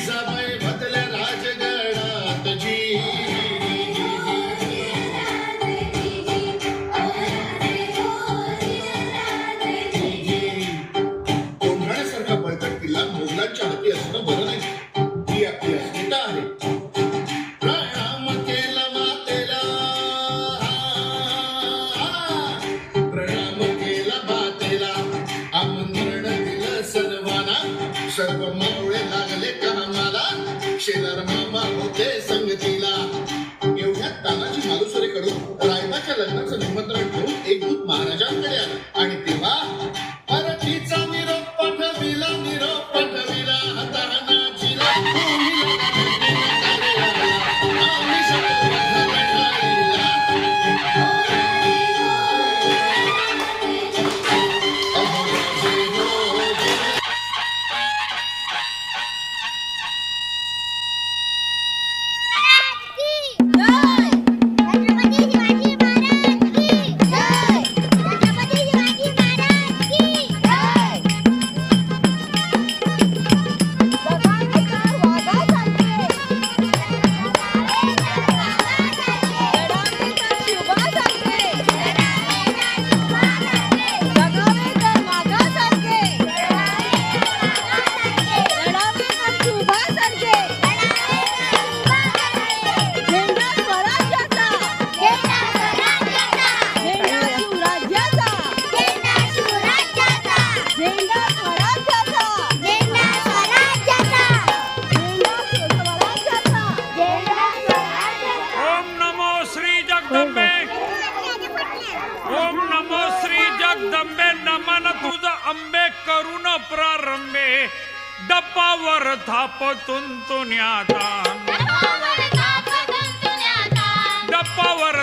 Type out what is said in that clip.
जिजाबाई भदल्या राजगडात जी कोंढाण्यासारखा बळकट किल्ला मोगलांच्या हाती असणं बरं नाही. ही आपली अस्मिता आहे. प्रणाम केला मातेला, प्रणाम केला मातेला, आमंत्रण दिलं सर्वांना. सर्व मावळे लागले कामाला, शेजार मामा होते संगतीला. एवढ्यात तानाजी मालुसरेकडून रायबाच्या लग्नाचं निमंत्रण घेऊन एक दूत महाराजांकडे आला आणि तेव्हा परतीचा निरोप पाठविला, निरोप पाठविला. हातानाचीला प्रारंभे डब्बावर थापतून तुन्याता, डब्बावर